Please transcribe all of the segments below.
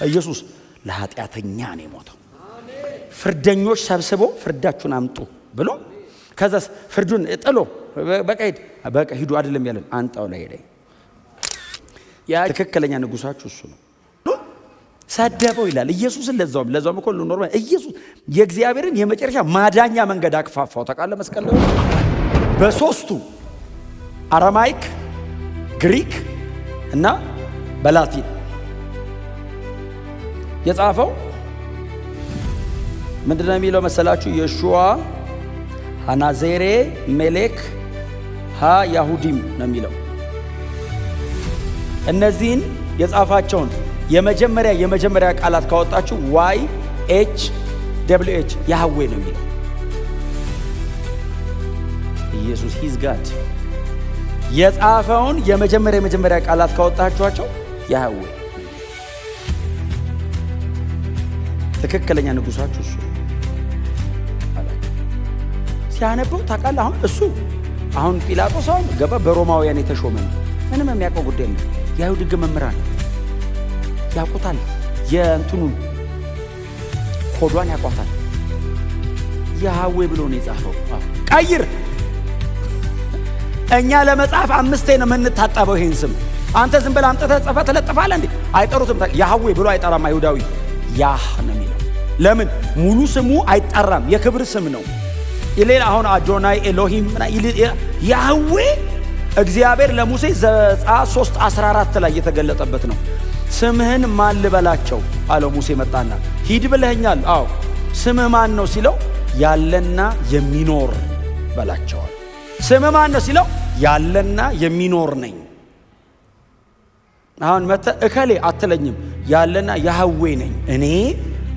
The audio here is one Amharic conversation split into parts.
ኢየሱስ ለኃጢአተኛ ነው የሞተው። ፍርደኞች ሰብስቦ ፍርዳችሁን አምጡ ብሎ ከዛስ ፍርዱን ጥሎ በቃ ሂዱ አይደለም ያለን አንጣው ላይ ሄደ። ያ ትክክለኛ ንጉሳችሁ እሱ ነው። ሰደበው ይላል ኢየሱስን። ለዛውም እኮ ኖርማል ኢየሱስ የእግዚአብሔርን የመጨረሻ ማዳኛ መንገድ አክፋፋው። ታውቃለህ መስቀል ላይ በሶስቱ አራማይክ፣ ግሪክ እና በላቲን የጻፈው ምንድነው የሚለው መሰላችሁ? የሹዋ ሃናዜሬ ሜሌክ ሃ ያሁዲም ነው የሚለው። እነዚህን የጻፋቸውን የመጀመሪያ ቃላት ካወጣችሁ YHWH ያህዌ ነው የሚለው። ኢየሱስ ሂዝ ጋድ የጻፈውን የመጀመሪያ ቃላት ካወጣችኋቸው ያህዌ ትክክለኛ ንጉሳችሁ እሱ አላችሁ። ሲያነበው ታውቃለህ። አሁን ጲላጦስ ገባ በሮማውያን የተሾመ ነው። ምንም የሚያውቀው ጉዳይ ነው። የአይሁድ ሕግ መምህራን ያውቁታል። የእንትኑን ኮዷን ያውቋታል። ያህዌ ብሎ ነው የጻፈው። ቀይር። እኛ ለመጻፍ 5 ነው የምንታጠበው ይሄን ስም። አንተ ዝም ብለህ አምጥተህ ጽፈህ ትለጥፋለህ እንዴ? አይጠሩትም። ያህዌ ብሎ አይጠራም አይሁዳዊ። ያህ ነው የሚለው። ለምን ሙሉ ስሙ አይጠራም? የክብር ስም ነው። ሌላ አሁን አዶናይ ኤሎሂም ያህዌ እግዚአብሔር ለሙሴ ዘጸአት 3:14 ላይ የተገለጠበት ነው። ስምህን ማን ልበላቸው አለው። ሙሴ መጣና ሂድ ብለኸኛል። አዎ ስምህ ማን ነው ሲለው ያለና የሚኖር በላቸዋል። ስምህ ማን ነው ሲለው ያለና የሚኖር ነኝ። አሁን መጥተህ እከሌ አትለኝም። ያለና ያህዌ ነኝ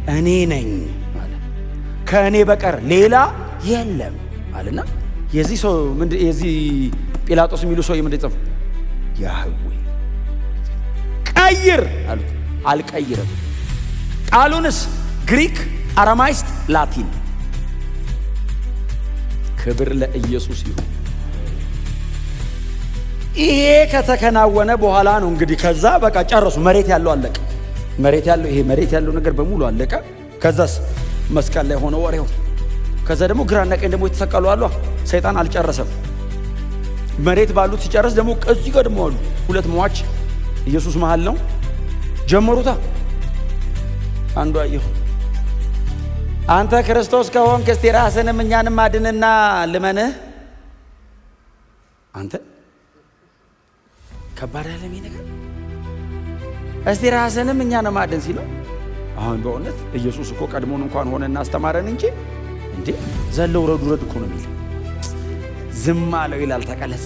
እኔ ነኝ ማለት ከእኔ በቀር ሌላ የለም አለና የዚህ ሰው የዚህ ጲላጦስ የሚሉ ሰው የምንደጽፍ ያህዌ ቀይር አሉት። አልቀይርም። ቃሉንስ ግሪክ፣ አራማይስጥ፣ ላቲን። ክብር ለኢየሱስ ይሁን። ይሄ ከተከናወነ በኋላ ነው እንግዲህ ከዛ በቃ ጨረሱ። መሬት ያለው አለቀ። መሬት ያለው ነገር በሙሉ አለቀ። ከዛስ መስቀል ላይ ሆነ ወሬው። ከዛ ደግሞ ግራና ቀኝ ደግሞ የተሰቀሉ አሉ። ሰይጣን አልጨረሰም። መሬት ባሉት ሲጨርስ ደግሞ እዚህ ጋር ደግሞ አሉ ሁለት ሟች ኢየሱስ መሃል ነው። ጀመሩታ። አንዱ አየሁ አንተ ክርስቶስ ከሆንክ እስቲ ራስንም እኛንም አድንና ልመንህ። አንተ ከባድ ያለኝ ነገር እስቲ ራስንም እኛንም አድን ሲለው አሁን በእውነት ኢየሱስ እኮ ቀድሞን እንኳን ሆነና አስተማረን እንጂ እንዴ ዘለው ረዱ እኮ ነው የሚል ዝም አለው ይላል። ተቀለጸ።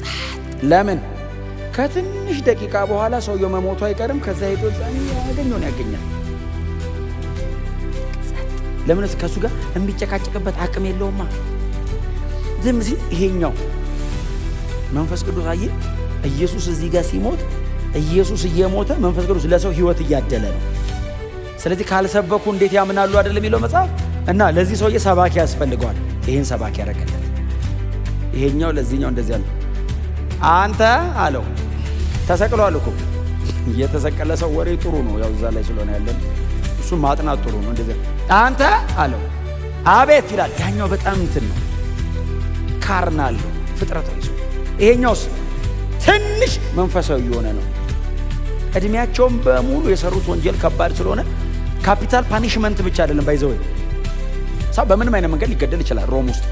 ለምን ከትንሽ ደቂቃ በኋላ ሰውየው መሞቱ አይቀርም። ከዛ ሄዶ ያገኘውን ያገኛል። ለምንስ ከሱ ጋር የሚጨቃጨቅበት አቅም የለውማ። ዝም ሲል ይሄኛው መንፈስ ቅዱስ አየ። ኢየሱስ እዚህ ጋር ሲሞት ኢየሱስ እየሞተ መንፈስ ቅዱስ ለሰው ህይወት እያደለ ነው። ስለዚህ ካልሰበኩ እንዴት ያምናሉ አይደለም የሚለው መጽሐፍ። እና ለዚህ ሰውዬ ሰባኪ ያስፈልገዋል። ይሄን ሰባኪ ያረከለት። ይሄኛው ለዚህኛው እንደዚህ አለ። አንተ አለው ተሰቅሏል እኮ። የተሰቀለ ሰው ወሬ ጥሩ ነው፣ ያው እዛ ላይ ስለሆነ ያለን እሱ ማጥናት ጥሩ ነው። እንደዚህ አንተ አለው አቤት ይላል። ያኛው በጣም እንትን ነው፣ ካርናል ፍጥረታዊ ሰው። ይሄኛውስ ትንሽ መንፈሳዊ የሆነ ነው። እድሜያቸውም በሙሉ የሰሩት ወንጀል ከባድ ስለሆነ ካፒታል ፓኒሽመንት ብቻ አይደለም ባይዘው ሰው በምንም አይነት መንገድ ሊገደል ይችላል ሮም ውስጥ።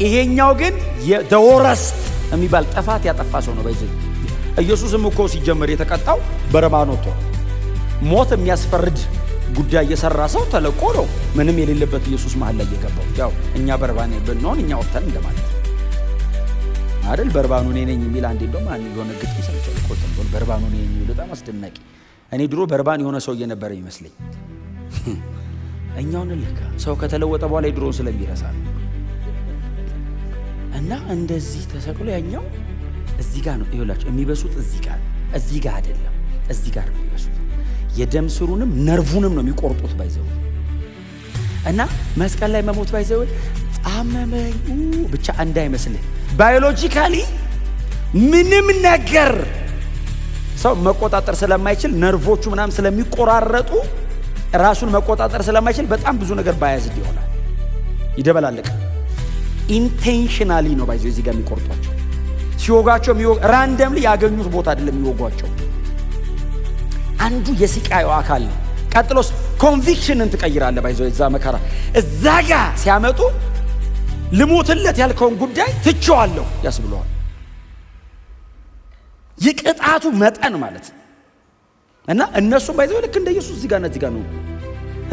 ይሄኛው ግን የወረስት የሚባል ጥፋት ያጠፋ ሰው ነው ባይዘው። ኢየሱስም እኮ ሲጀመር የተቀጣው በረባን ወጥቶ ሞት የሚያስፈርድ ጉዳይ የሰራ ሰው ተለቆ ነው ምንም የሌለበት ኢየሱስ መሃል ላይ የገባው። ያው እኛ በረባን ብንሆን እኛ ወጥተን እንደማለት አይደል? በርባኑ እኔ ነኝ የሚል አንዴ እንደውም አንድ የሆነ ግጥም ሰምቻለሁ። ቆጥቷል በርባኑ እኔ ነኝ የሚል በጣም አስደናቂ። እኔ ድሮ በርባን የሆነ ሰው እየነበረ ይመስለኝ። እኛውን ልካ ሰው ከተለወጠ በኋላ የድሮውን ስለሚረሳ ነው። እና እንደዚህ ተሰቅሎ ያኛው እዚህ ጋር ነው ይኸውላችሁ የሚበሱት። እዚህ ጋር አይደለም፣ እዚህ ጋር ነው የሚበሱት። የደም ስሩንም ነርቡንም ነው የሚቆርጡት ባይዘው። እና መስቀል ላይ መሞት ባይዘው አመመኝ ብቻ እንዳይመስልህ። ባዮሎጂካሊ ምንም ነገር ሰው መቆጣጠር ስለማይችል ነርቮቹ ምናምን ስለሚቆራረጡ ራሱን መቆጣጠር ስለማይችል በጣም ብዙ ነገር ባያዝድ ይሆናል፣ ይደበላልቅ። ኢንቴንሽናሊ ነው ባይዘው እዚህ ጋር የሚቆርጧቸው። ሲወጋቸው ራንደምሊ ያገኙት ቦታ አይደለም የሚወጓቸው። አንዱ የስቃዩ አካል ነው። ቀጥሎስ ኮንቪክሽንን ትቀይራለህ ባይዘው እዛ መከራ እዛ ጋር ሲያመጡ ልሞትለት ያልከውን ጉዳይ ትቼዋለሁ ያስብለዋል። የቅጣቱ መጠን ማለት እና እነሱም ባይዘው ልክ እንደ ኢየሱስ እዚህ ጋር ነው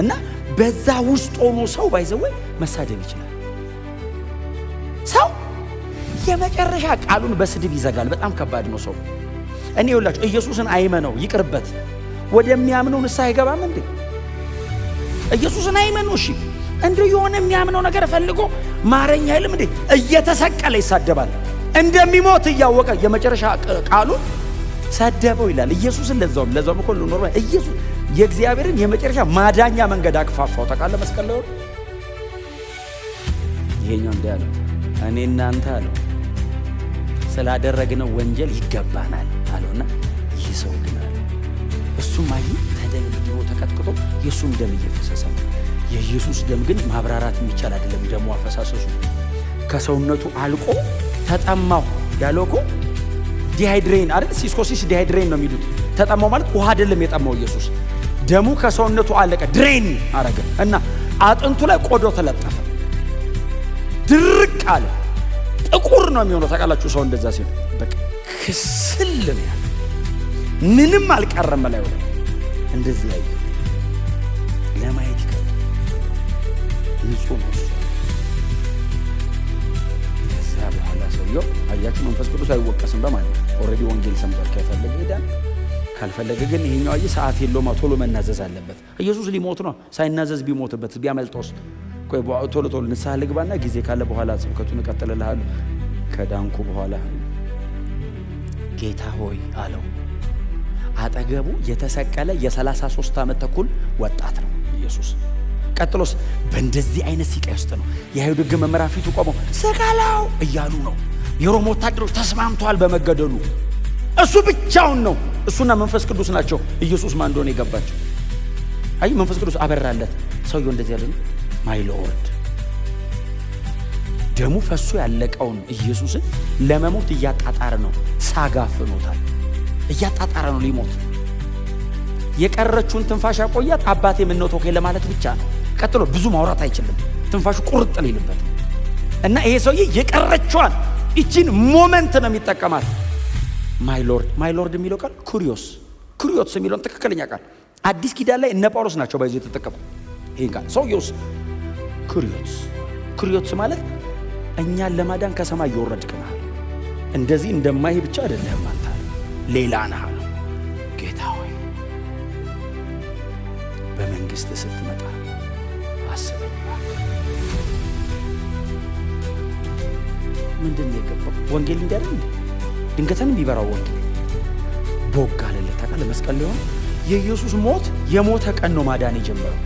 እና በዛ ውስጥ ሆኖ ሰው ባይዘው መሳደብ ይችላል። ሰው የመጨረሻ ቃሉን በስድብ ይዘጋል። በጣም ከባድ ነው ሰው። እኔ ይኸውላችሁ ኢየሱስን አይመነው ይቅርበት፣ ወደሚያምነው ንስሐ አይገባም እንዴ? ኢየሱስን አይመነው እሺ፣ እንደው የሆነ የሚያምነው ነገር ፈልጎ ማረኛ አይልም እንዴ? እየተሰቀለ ይሳደባል እንደሚሞት እያወቀ የመጨረሻ ቃሉን ሰደበው ይላል። ኢየሱስን ለዛውም እኮ ኖርማል ኢየሱስ የእግዚአብሔርን የመጨረሻ ማዳኛ መንገድ አክፋፋው። ታውቃለህ መስቀል ላይ ይሄኛው እንደ ያለው እኔ እናንተ አለው ስላደረግነው ወንጀል ይገባናል አለውና ይህ ሰው ግን አለ እሱም ተደብድቦ ተቀጥቅጦ የእሱም ደም እየፈሰሰ የኢየሱስ ደም ግን ማብራራት የሚቻል አይደለም። ደሙ አፈሳሰሱ ከሰውነቱ አልቆ ተጠማው ያለው እኮ ዲሃይድሬን አይደል? ሲስኮሲስ ዲሃይድሬን ነው የሚሉት። ተጠማው ማለት ውሃ አይደለም የጠማው ኢየሱስ። ደሙ ከሰውነቱ አለቀ፣ ድሬን አረገ እና አጥንቱ ላይ ቆዶ ተለጠፈ፣ ድርቅ አለ። ጥቁር ነው የሚሆነው። ታውቃላችሁ ሰው እንደዛ ሲል በቃ ክስል ነው ያለ፣ ምንም አልቀረም ላይ ወደ እንደዚህ ያየ ለማየት ይከብዳል። ንጹህ ነው። ከዛ በኋላ ሰውየው አያችሁ መንፈስ ቅዱስ አይወቀስም በማለት ኦልሬዲ ወንጌል ሰምቷል። ከፈለገ ሄዳል፣ ካልፈለገ ግን ይሄኛው ሰዓት የለውም፣ ቶሎ መናዘዝ አለበት። ኢየሱስ ሊሞት ነው። ሳይናዘዝ ቢሞትበት ቢያመልጦስ? ቆይ ቶሎ ንስሐ ልግባና ጊዜ ካለ በኋላ ስብከቱን እቀጥልልሃለሁ ከዳንኩ በኋላ። ጌታ ሆይ አለው። አጠገቡ የተሰቀለ የ33 ዓመት ተኩል ወጣት ነው ኢየሱስ። ቀጥሎስ በእንደዚህ አይነት ሲቃይ ውስጥ ነው የአይሁድ ሕግ መምህራን ፊቱ ቆመው ስቀለው እያሉ ነው። የሮም ወታደሮች ተስማምተዋል በመገደሉ። እሱ ብቻውን ነው፣ እሱና መንፈስ ቅዱስ ናቸው ኢየሱስ ማን እንደሆነ የገባቸው። አይ መንፈስ ቅዱስ አበራለት። ሰውየው እንደዚህ ያለ ነው። ማይ ሎርድ ደሙ ፈሶ ያለቀውን ኢየሱስን ለመሞት እያጣጣረ ነው። ሳጋፍኖታል፣ እያጣጣረ ነው ሊሞት። የቀረችውን ትንፋሽ አቆያት። አባቴ ምን ነው ተወከለ ማለት ብቻ ነው። ቀጥሎ ብዙ ማውራት አይችልም፣ ትንፋሹ ቁርጥ ሊልበት እና ይሄ ሰውዬ የቀረችዋን እቺን ሞመንት ነው የሚጠቀማት። ማይ ሎርድ የሚለው ቃል ኩሪዮስ የሚለውን ትክክለኛ ቃል አዲስ ኪዳን ላይ እነ ጳውሎስ ናቸው ባይዘው የተጠቀሙ ይሄን ቃል። ሰውዬውስ ኩሪዮስ ማለት እኛን ለማዳን ከሰማይ ይወረድከናል። እንደዚህ እንደማይ ብቻ አይደለም አንተ ሌላ ነህ አለው። ጌታ ሆይ በመንግስት ስትመጣ አስበኝ። ምንድን ነው የገባው? ወንጌል እንዲያደርግ ድንገተንም ቢበራው ወንጌል ቦግ አለለት። ታውቃለህ መስቀል ላይ ሆኖ የኢየሱስ ሞት የሞተ ቀን ነው ማዳን የጀመረው።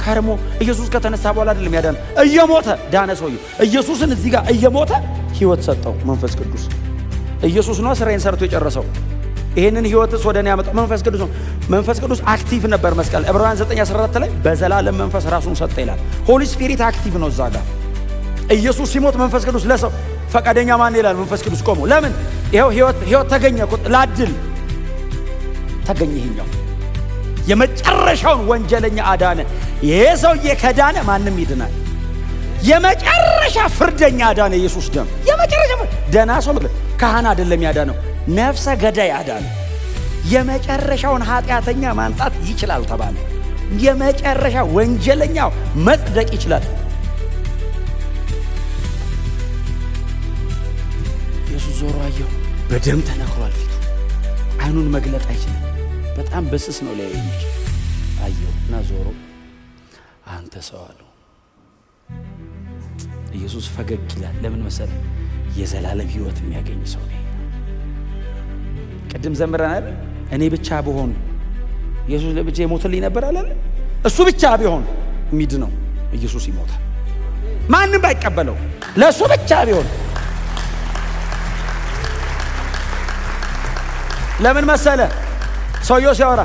ከርሞ ኢየሱስ ከተነሳ በኋላ አይደለም ያዳነ፣ እየሞተ ዳነ ሰውዬው። ኢየሱስን እዚህ ጋር እየሞተ ህይወት ሰጠው መንፈስ ቅዱስ። ኢየሱስ ነው ስራዬን ሰርቶ የጨረሰው። ይሄንን ህይወትስ ወደኔ ያመጣው መንፈስ ቅዱስ ነው። መንፈስ ቅዱስ አክቲቭ ነበር መስቀል። ዕብራውያን 9:14 ላይ በዘላለም መንፈስ ራሱን ሰጠ ይላል። ሆሊ ስፒሪት አክቲቭ ነው እዛ ጋር። ኢየሱስ ሲሞት መንፈስ ቅዱስ ለሰው ፈቃደኛ ማን ይላል? መንፈስ ቅዱስ ቆሞ ለምን? ይሄው ህይወት ተገኘ፣ ላድል ተገኘ። ይሄኛው የመጨረሻውን ወንጀለኛ አዳነ። ይሄ ሰውዬ ከዳነ ማንም ይድናል። የመጨረሻ ፍርደኛ አዳነ ኢየሱስ ደም። የመጨረሻ ደና ሰው ካህን አይደለም ያዳነው፣ ነፍሰ ገዳይ አዳነ። የመጨረሻውን ኃጢአተኛ ማንጻት ይችላል ተባለ። የመጨረሻ ወንጀለኛው መጽደቅ ይችላል። ኢየሱስ ዞሮ አየው። በደም ተነክሯል ፊቱ። አይኑን መግለጥ አይችልም። በጣም በስስ ነው ላይ የሚችል አየው እና ዞሮ አንተ ሰው አለው። ኢየሱስ ፈገግ ይላል። ለምን መሰለ? የዘላለም ህይወት የሚያገኝ ሰው ነው። ቅድም ዘምረናል። እኔ ብቻ ብሆን ኢየሱስ ለብቻ ይሞትልኝ ነበር አላለ? እሱ ብቻ ቢሆን የሚድነው ኢየሱስ ይሞታል። ማንም ባይቀበለው ለእሱ ብቻ ቢሆን። ለምን መሰለ? ሰውየው ሲያወራ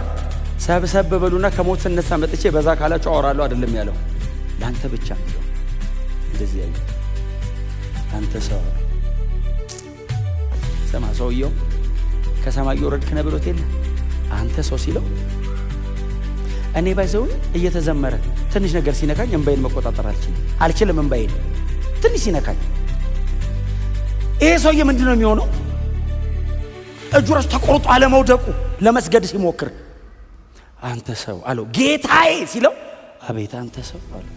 ሰብሰብ በሉና ከሞት ስነሳ መጥቼ በዛ ካላችሁ አወራለሁ አይደለም ያለው፣ ላንተ ብቻ ነው እንደዚህ ያለው። አንተ ሰው ሰማ ሰውየው ከሰማይ ወረድክ ነው ብሎት የለ አንተ ሰው ሲለው እኔ ባይዘው እየተዘመረ ትንሽ ነገር ሲነካኝ እንባይን መቆጣጠር አልችልም። እንባይን ትንሽ ሲነካኝ ይሄ ሰውዬ ምንድነው የሚሆነው? እጁ ራሱ ተቆርጦ አለመውደቁ ለመስገድ ሲሞክር አንተ ሰው አለው። ጌታዬ ሲለው አቤት አንተ ሰው አለው።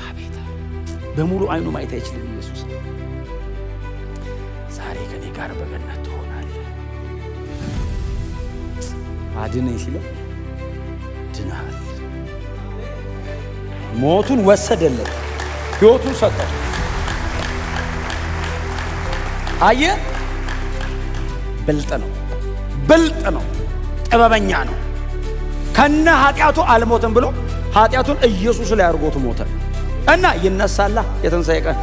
አቤት በሙሉ አይኑ ማየት አይችልም ኢየሱስ። ዛሬ ከኔ ጋር በገነት ትሆናለህ። አድነኝ ሲለው ድነሃል። ሞቱን ወሰደለት፣ ሕይወቱን ሰጠው። አየህ፣ ብልጥ ነው፣ ጥበበኛ ነው። ከነ ኃጢአቱ አልሞትም ብሎ ኃጢአቱን ኢየሱስ ላይ አድርጎት ሞተ እና ይነሳላ የትንሣኤ ቀን።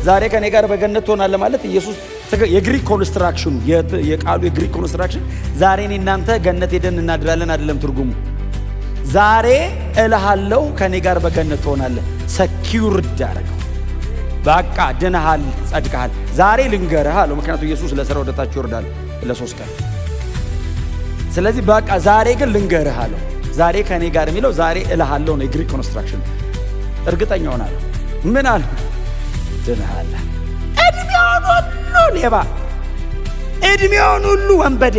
ዛሬ ከኔ ጋር በገነት ትሆናለህ ማለት ኢየሱስ የግሪክ ኮንስትራክሽኑ የቃሉ የግሪክ ኮንስትራክሽን ዛሬ እኔ እናንተ ገነት ሄደን እናድራለን አይደለም ትርጉሙ። ዛሬ እልሃለሁ ከኔ ጋር በገነት ትሆናለህ። ሰኪውርድ አደረገው። በቃ ድነሃል፣ ጸድቀሃል። ዛሬ ልንገርህ አለው። ምክንያቱም ኢየሱስ ለሥራ ወደታች ይወርዳል ለ3 ቀን። ስለዚህ በቃ ዛሬ ግን ልንገርህ አለው። ዛሬ ከኔ ጋር የሚለው ዛሬ እልሃለሁ ነው የግሪክ ኮንስትራክሽን። እርግጠኛ ሆናለሁ። ምን አለ? ድነሃል። እድሜውን ሁሉ ሌባ፣ እድሜውን ሁሉ ወንበዴ፣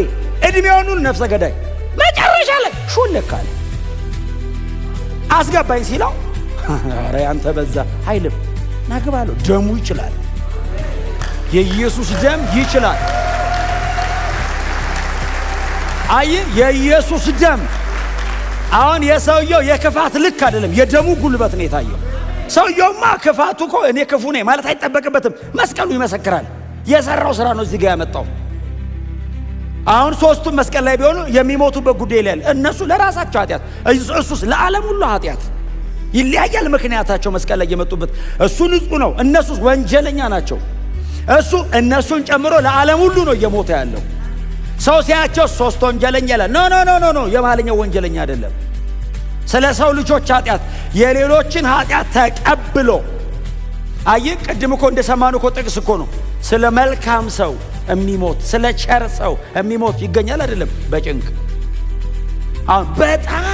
እድሜውን ሁሉ ነፍሰ ገዳይ፣ መጨረሻ ላይ ሹልክ አለ። አስገባኝ ሲለው ኧረ ያንተ በዛ አይልም። ናግባለሁ። ደሙ ይችላል። የኢየሱስ ደም ይችላል። አይ የኢየሱስ ደም አሁን የሰውየው የክፋት ልክ አይደለም፣ የደሙ ጉልበት ነው የታየው። ሰውየውማ ክፋቱ እኮ እኔ ክፉ ነኝ ማለት አይጠበቅበትም። መስቀሉ ይመሰክራል። የሰራው ስራ ነው እዚህ ጋር ያመጣው። አሁን ሶስቱም መስቀል ላይ ቢሆኑ የሚሞቱበት ጉዳይ ላይ እነሱ ለራሳቸው ኃጢአት፣ እሱስ ለዓለም ሁሉ ኃጢአት። ይለያያል ምክንያታቸው መስቀል ላይ የመጡበት። እሱ ንጹህ ነው፣ እነሱስ ወንጀለኛ ናቸው። እሱ እነሱን ጨምሮ ለዓለም ሁሉ ነው እየሞተ ያለው። ሰው ሲያቸው 3 ወንጀለኛ ይላል። ኖ የማለኛው ወንጀለኛ አይደለም። ስለ ሰው ልጆች ኃጢአት የሌሎችን ኃጢአት ተቀብሎ አይ ቅድም እኮ እንደሰማነው እኮ ጥቅስ እኮ ነው ስለ መልካም ሰው የሚሞት ስለ ቸር ሰው የሚሞት ይገኛል አይደለም በጭንቅ። አሁን በጣም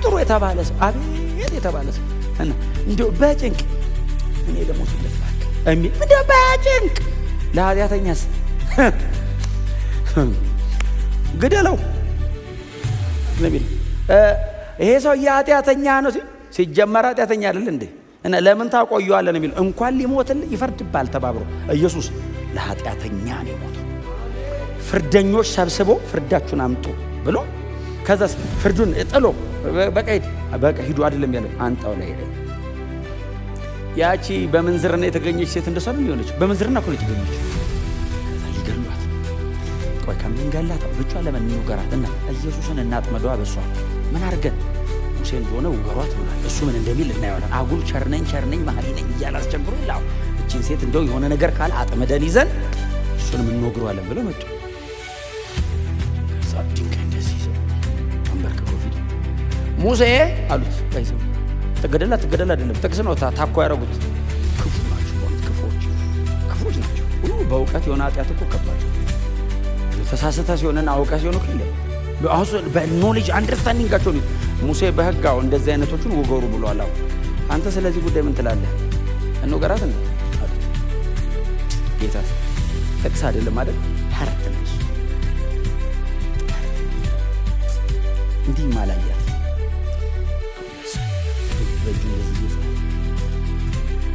ጥሩ የተባለ ሰው አቤት የተባለ ሰው እና እንደው በጭንቅ እኔ ለሞት ይለፋል እሚል እንደው በጭንቅ ለኃጢአተኛስ ግደለው ነቢል ይሄ ሰው የኃጢአተኛ ነው ሲጀመር ኃጢአተኛ አይደል እንዴ? እና ለምን ታቆየዋለህ ነው የሚለው። እንኳን ሊሞትልህ ይፈርድባል ተባብሮ ኢየሱስ ለኃጢአተኛ ነው የሞተው። ፍርደኞች ሰብስቦ ፍርዳችሁን አምጡ ብሎ ከዛስ ፍርዱን ጥሎ በቃ ሂዱ አይደለም ያለው፣ አንጣው ላይ ሄደ። ያቺ በምንዝርና የተገኘች ሴት እንደሰሩ ይሆነች በምንዝርና እኮ የተገኘች ይገሏት። ቆይ ከምንገላት ብቻ ለምን እንውገራትና ኢየሱስን እናጥመዷ። በሷ ምን አድርገን ሙሴ እንደሆነ ውገሯት ብሏል። እሱ ምን እንደሚል እናየዋለን። አጉል ቸርነኝ መሐሪ ነኝ እያለ አስቸግሮ ይላው እቺን ሴት እንደው የሆነ ነገር ካለ አጥመደን ይዘን እሱንም እንወግሯለን ብለው መጡ። ድንጋይ እንደዚህ ይዘው አንበርክኮ ፊቱ ሙሴ አሉት። ታይዘው ተገደላ አይደለም ጥቅስ ነው ታኮ ያረጉት። ክፉ ናቸው፣ ክፉዎች ናቸው። በእውቀት የሆነ ኃጢአት እኮ ከባድ ተሳስተ ሲሆንና አውቀ ሲሆን እኮ ይለ አሁን በኖሌጅ አንደርስታንዲንጋቸው ነው። ሙሴ በሕጋው እንደዚህ አይነቶቹን ወገሩ ብሏል። አንተ ስለዚህ ጉዳይ ምን ትላለህ? እንወገራት ነው አሉት። ጌታ ጥቅስ አይደለም አይደል? ሐረግ ነው እንዲህ ማላያት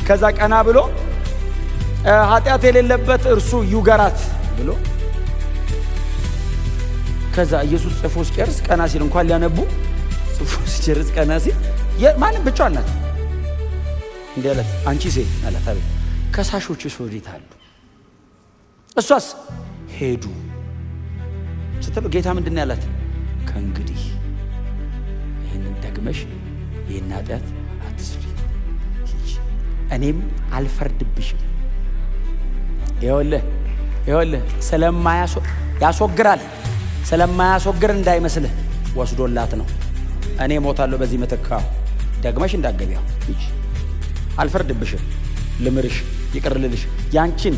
ከዛ ቀና ብሎ ኃጢአት የሌለበት እርሱ ይውገራት ብሎ ከዛ ኢየሱስ ጽፎ ሲጨርስ ቀና ሲል እንኳን ሊያነቡ ጽፎ ሲጨርስ ቀና ሲል ማንም ብቻዋን ናት። እንዲህ አላት፣ አንቺ ሴት አላት። አቤት። ከሳሾችሽ ወዴት አሉ? እሷስ ሄዱ ስትለው ጌታ ምንድን ያላት? ከእንግዲህ ይህንን ደግመሽ ይህን ኃጢአት አትስሪ፣ እኔም አልፈርድብሽም። ይኸውልህ ያስወግራል። ስለማያስወግር እንዳይመስልህ ወስዶላት ነው። እኔ ሞታለሁ በዚህ ምትክ ደግመሽ እንዳገቢያው እጂ አልፈርድብሽም ልምርሽ ይቅርልልሽ ያንቺን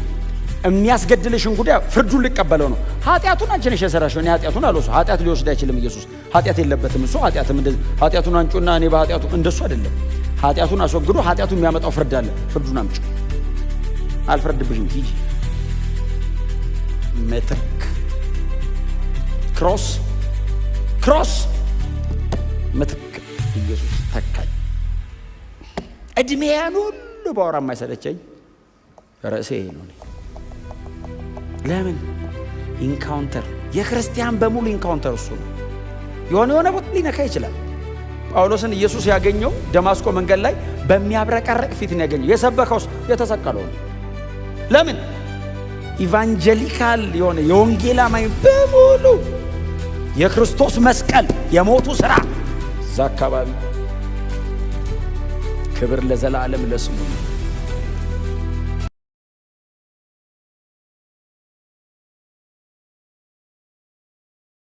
የሚያስገድልሽን ጉዳይ ፍርዱን ሊቀበለው ነው ኃጢያቱን አንቺ ነሽ የሰራሽው እኔ ኃጢያቱን አልወሰው ኃጢያት ሊወስድ አይችልም ኢየሱስ ኃጢያት የለበትም እሱ ኃጢያትም እንደዚህ ኃጢያቱን አንጩና እኔ በኃጢያቱ እንደሱ አይደለም ኃጢያቱን አስወግዶ ኃጢያቱን የሚያመጣው ፍርድ አለ ፍርዱን አምጪ አልፈርድብሽም ሂጂ ምትክ ክሮስ ምትክ ኢየሱስ ተካኝ እድሜያን ሁሉ ባወራ የማይሰለቸኝ ርዕሴ ነው ለምን ኢንካውንተር የክርስቲያን በሙሉ ኢንካውንተር እሱ ነው የሆነ ቦታ ሊነካ ይችላል ጳውሎስን ኢየሱስ ያገኘው ደማስቆ መንገድ ላይ በሚያብረቀረቅ ፊት ነው ያገኘው የሰበከው የተሰቀለው ለምን ኢቫንጀሊካል የሆነ የወንጌል አማኝ በሙሉ የክርስቶስ መስቀል የሞቱ ሥራ እዛ አካባቢ ክብር ለዘላለም ለስሙ